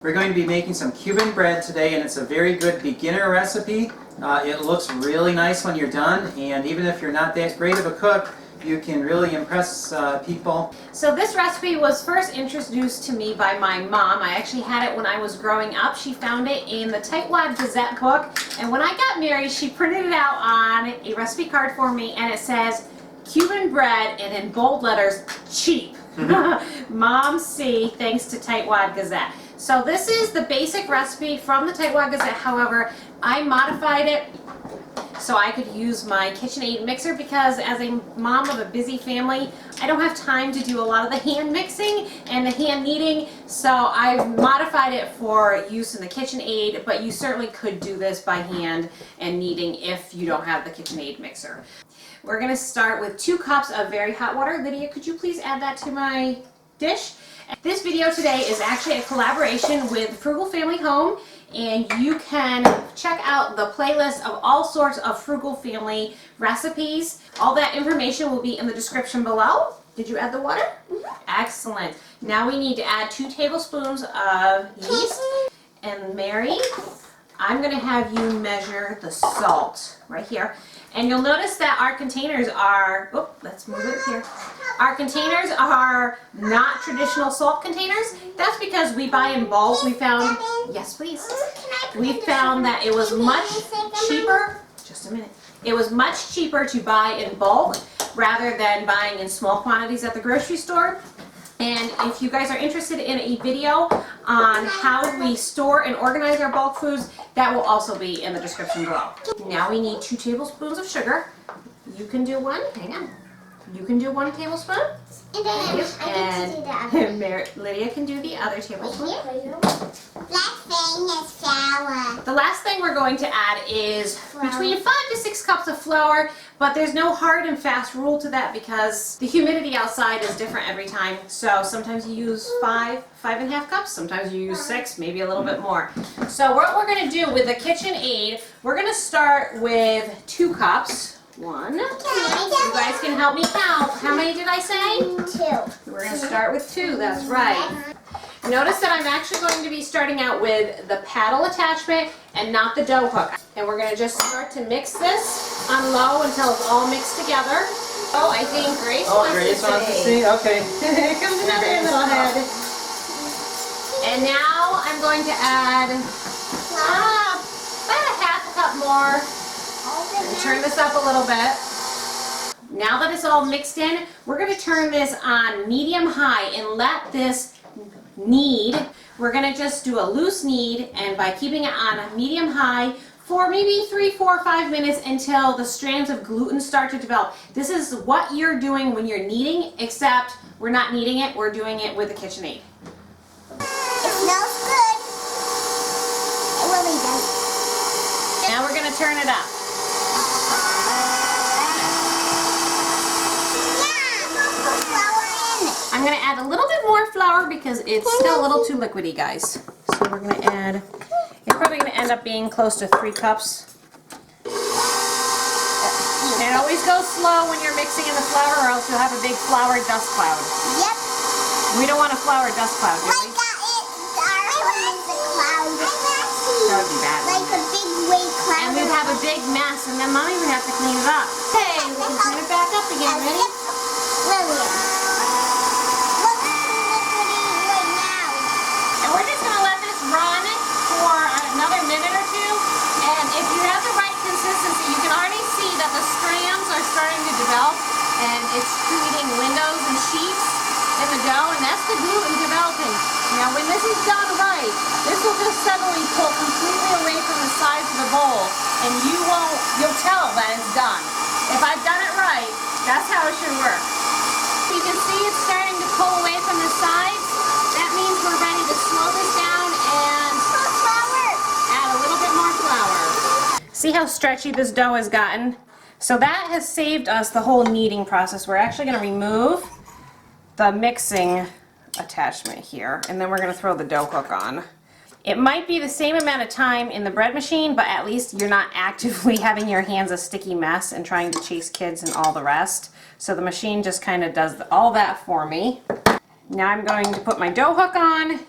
We're going to be making some Cuban bread today, and it's a very good beginner recipe. It looks really nice when you're done, and even if you're not that great of a cook, you can really impress people. So this recipe was first introduced to me by my mom. I actually had it when I was growing up. She found it in the Tightwad Gazette book, and when I got married, she printed it out on a recipe card for me, and it says Cuban bread, and in bold letters, cheap. Mom C, thanks to Tightwad Gazette. So this is the basic recipe from the Tightwad Gazette. However, I modified it so I could use my KitchenAid mixer because as a mom of a busy family, I don't have time to do a lot of the hand mixing and the hand kneading. So I've modified it for use in the KitchenAid, but you certainly could do this by hand and kneading if you don't have the KitchenAid mixer. We're going to start with 2 cups of very hot water. Lydia, could you please add that to my dish? This video today is actually a collaboration with Frugal Family Home, and you can check out the playlist of all sorts of Frugal Family recipes. All that information will be in the description below. Did you add the water? Excellent. Now we need to add 2 tablespoons of yeast. And Mary, I'm going to have you measure the salt right here. And you'll notice that our containers are, let's move it here. Our containers are not traditional salt containers. That's because we buy in bulk. We found, yes please. We found that it was much cheaper, just a minute. It was much cheaper to buy in bulk rather than buying in small quantities at the grocery store. And if you guys are interested in a video on how we store and organize our bulk foods, that will also be in the description below. Now we need 2 tablespoons of sugar. You can do 1, hang on. You can do 1 tablespoon. And then I can do the other. Lydia can do the other tablespoon. Last thing is flour. The last thing we're going to add is between 5 to 6 cups of flour, but there's no hard and fast rule to that because the humidity outside is different every time. So sometimes you use 5.5 cups, sometimes you use 6, maybe a little bit more. So what we're going to do with the KitchenAid, we're going to start with 2 cups. 1. You guys can help me count. How many did I say? 2. We're going to start with 2, that's right. Notice that I'm actually going to be starting out with the paddle attachment and not the dough hook. And we're going to just start to mix this on low until it's all mixed together. Oh, I think Grace wants to see. Okay. Here comes another little head. And now I'm going to add about a half a cup more. And turn this up a little bit. Now that it's all mixed in, we're going to turn this on medium-high and let this knead. We're going to just do a loose knead, and by keeping it on medium-high for maybe 3, 4, 5 minutes until the strands of gluten start to develop. This is what you're doing when you're kneading, except we're not kneading it, we're doing it with the KitchenAid. It smells good. It really does. Now we're going to turn it up. I'm going to add a little bit more flour because it's still a little too liquidy, guys. So we're going to add, it's probably going to end up being close to 3 cups. And always go slow when you're mixing in the flour or else you'll have a big flour dust cloud. Yep. We don't want a flour dust cloud, do we? Like our one is a cloud. That would be bad. Like a big white cloud. And we'd have a big mess and then Mommy would have to clean it up. Okay, we can turn it back up again. Ready? Lillian. And it's creating windows and sheets in the dough, and that's the gluten developing. Now when this is done right, this will just suddenly pull completely away from the sides of the bowl, and you'll tell that it's done. If I've done it right, that's how it should work. You can see it's starting to pull away from the sides. That means we're ready to slow this down and add a little bit more flour. See how stretchy this dough has gotten? So that has saved us the whole kneading process. We're actually going to remove the mixing attachment here, and then we're going to throw the dough hook on. It might be the same amount of time in the bread machine, but at least you're not actively having your hands a sticky mess and trying to chase kids and all the rest. So the machine just kind of does all that for me. Now I'm going to put my dough hook on,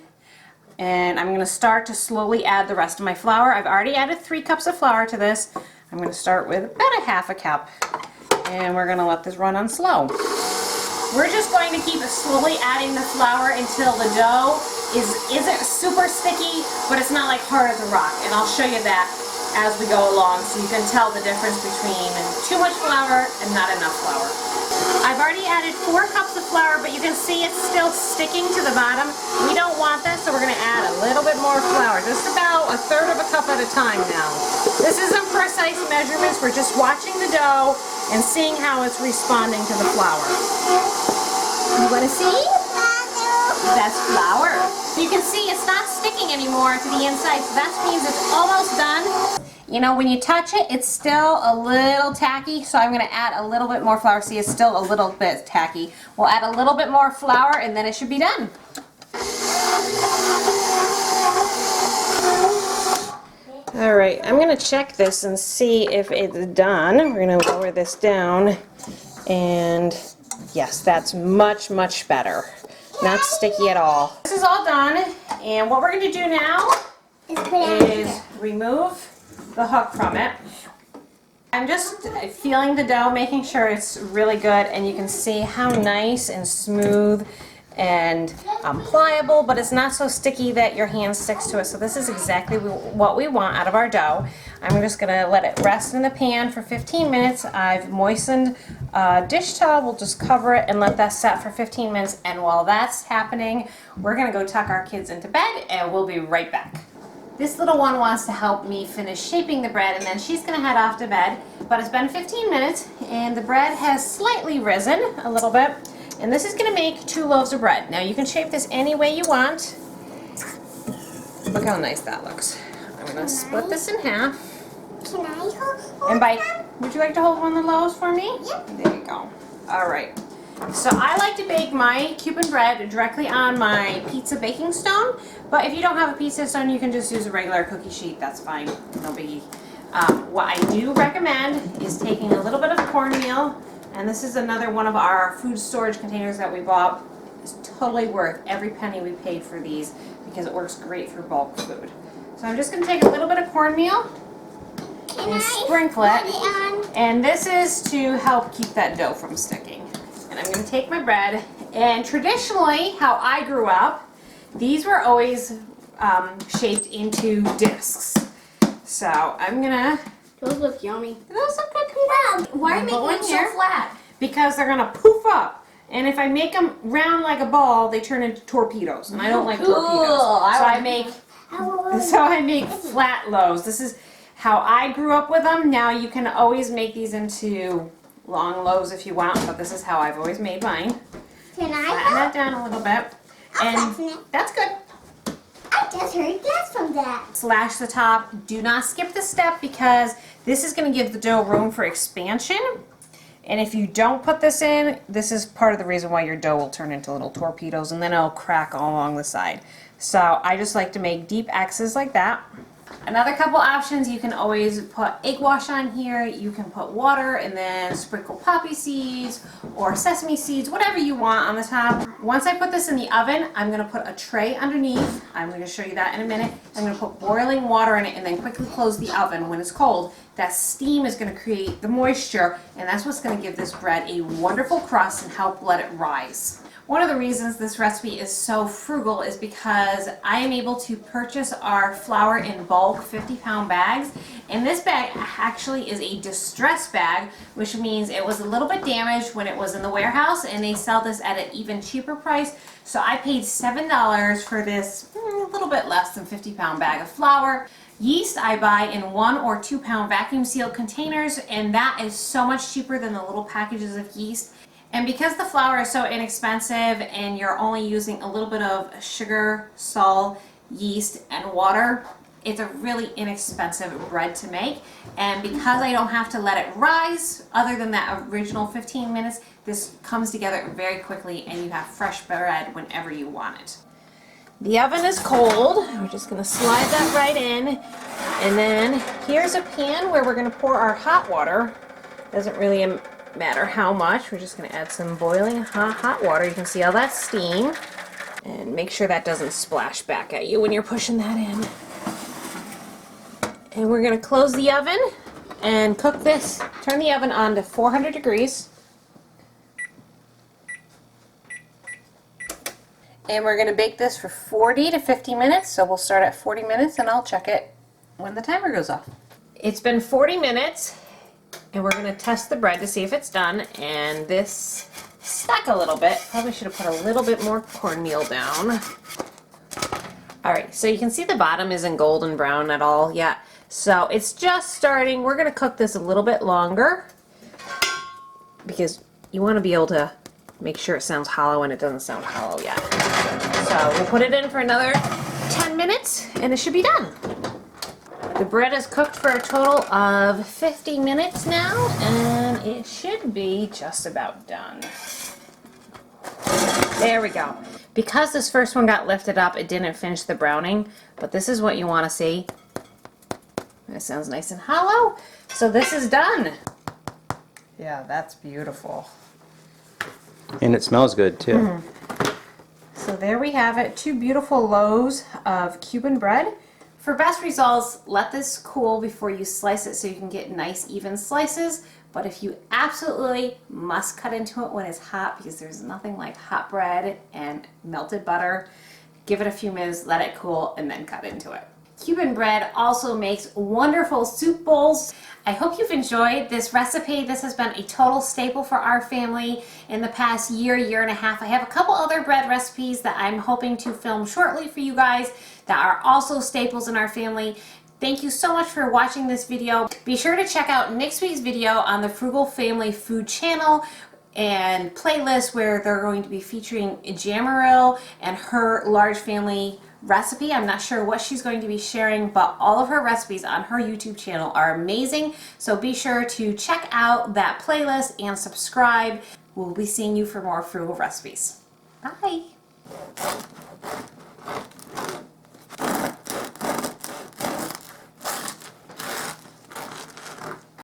And I'm going to start to slowly add the rest of my flour. I've already added 3 cups of flour to this. I'm going to start with about a half a cup. And we're going to let this run on slow. We're just going to keep slowly adding the flour until the dough isn't super sticky, but it's not like hard as a rock. And I'll show you that as we go along so you can tell the difference between too much flour and not enough flour. I've already added 4 cups of flour, but you can see it's still sticking to the bottom. We don't want this, so we're going to add a little bit more flour, just about 1/3 of a cup at a time now. This isn't precise measurements, we're just watching the dough and seeing how it's responding to the flour. You want to see? That's flour. You can see it's not sticking anymore to the inside, so that means it's almost done. You know, when you touch it, it's still a little tacky, so I'm going to add a little bit more flour. See, it's still a little bit tacky. We'll add a little bit more flour, and then it should be done. All right, I'm going to check this and see if it's done. We're going to lower this down, and yes, that's much, much better. Not sticky at all. This is all done, and what we're going to do now is remove the hook from it. I'm just feeling the dough, making sure it's really good, and you can see how nice and smooth and pliable, but it's not so sticky that your hand sticks to it. So this is exactly what we want out of our dough. I'm just going to let it rest in the pan for 15 minutes. I've moistened a dish towel. We'll just cover it and let that set for 15 minutes. And while that's happening, we're going to go tuck our kids into bed, and we'll be right back. This little one wants to help me finish shaping the bread, and then she's going to head off to bed. But it's been 15 minutes, and the bread has slightly risen a little bit. And this is going to make 2 loaves of bread. Now you can shape this any way you want. Look how nice that looks. I'm going to split this in half. Can I hold And them? would you like to hold one of the loaves for me? Yep. There you go. All right. So I like to bake my Cuban bread directly on my pizza baking stone. But if you don't have a pizza stone, you can just use a regular cookie sheet. That's fine. No biggie. What I do recommend is taking a little bit of cornmeal. And this is another one of our food storage containers that we bought. It's totally worth every penny we paid for these because it works great for bulk food. So I'm just going to take a little bit of cornmeal and sprinkle it. And this is to help keep that dough from sticking. And I'm going to take my bread. And traditionally, how I grew up, these were always shaped into discs. So I'm going to... Those look yummy. Those look good. Why are you making them so flat? Because they're gonna poof up, and if I make them round like a ball, they turn into torpedoes, and I don't like torpedoes. So I make flat loaves. This is how I grew up with them. Now you can always make these into long loaves if you want, but this is how I've always made mine. Can I Flatten that down a little bit, and that's good. I just heard gas from that. Slash the top. Do not skip the step because this is going to give the dough room for expansion. And if you don't put this in, this is part of the reason why your dough will turn into little torpedoes and then it'll crack all along the side. So I just like to make deep X's like that. Another couple options, you can always put egg wash on here, you can put water and then sprinkle poppy seeds or sesame seeds, whatever you want on the top. Once I put this in the oven, I'm going to put a tray underneath. I'm going to show you that in a minute. I'm going to put boiling water in it and then quickly close the oven when it's cold. That steam is going to create the moisture, and that's what's going to give this bread a wonderful crust and help let it rise. One of the reasons this recipe is so frugal is because I am able to purchase our flour in bulk 50-pound bags, and this bag actually is a distress bag, which means it was a little bit damaged when it was in the warehouse, and they sell this at an even cheaper price. So I paid $7 for this a little bit less than 50-pound bag of flour. Yeast I buy in 1 or 2-pound vacuum sealed containers, and that is so much cheaper than the little packages of yeast. And because the flour is so inexpensive and you're only using a little bit of sugar, salt, yeast, and water, it's a really inexpensive bread to make. And because I don't have to let it rise, other than that original 15 minutes, this comes together very quickly and you have fresh bread whenever you want it. The oven is cold. We're just going to slide that right in. And then here's a pan where we're going to pour our hot water. Doesn't really matter how much. We're just going to add some boiling hot water. You can see all that steam. And make sure that doesn't splash back at you when you're pushing that in. And we're going to close the oven and cook this. Turn the oven on to 400 degrees. And we're going to bake this for 40 to 50 minutes. So we'll start at 40 minutes and I'll check it when the timer goes off. It's been 40 minutes and we're going to test the bread to see if it's done. And this stuck a little bit. Probably should have put a little bit more cornmeal down. Alright, so you can see the bottom isn't golden brown at all yet. So it's just starting. We're going to cook this a little bit longer because you want to be able to make sure it sounds hollow, and it doesn't sound hollow yet. So we'll put it in for another 10 minutes and it should be done. The bread is cooked for a total of 50 minutes now and it should be just about done. There we go. Because this first one got lifted up, it didn't finish the browning, but this is what you want to see. It sounds nice and hollow. So this is done. Yeah, that's beautiful. And it smells good too. Mm-hmm. So there we have it, 2 beautiful loaves of Cuban bread. For best results, let this cool before you slice it so you can get nice even slices. But if you absolutely must cut into it when it's hot, because there's nothing like hot bread and melted butter, give it a few minutes, let it cool, and then cut into it. Cuban bread also makes wonderful soup bowls. I hope you've enjoyed this recipe. This has been a total staple for our family in the past year, year and a half. I have a couple other bread recipes that I'm hoping to film shortly for you guys that are also staples in our family. Thank you so much for watching this video. Be sure to check out next week's video on the Frugal Family Food channel and playlist where they're going to be featuring Jamaril and her large family recipe. I'm not sure what she's going to be sharing, but all of her recipes on her YouTube channel are amazing. So be sure to check out that playlist and subscribe. We'll be seeing you for more frugal recipes. Bye.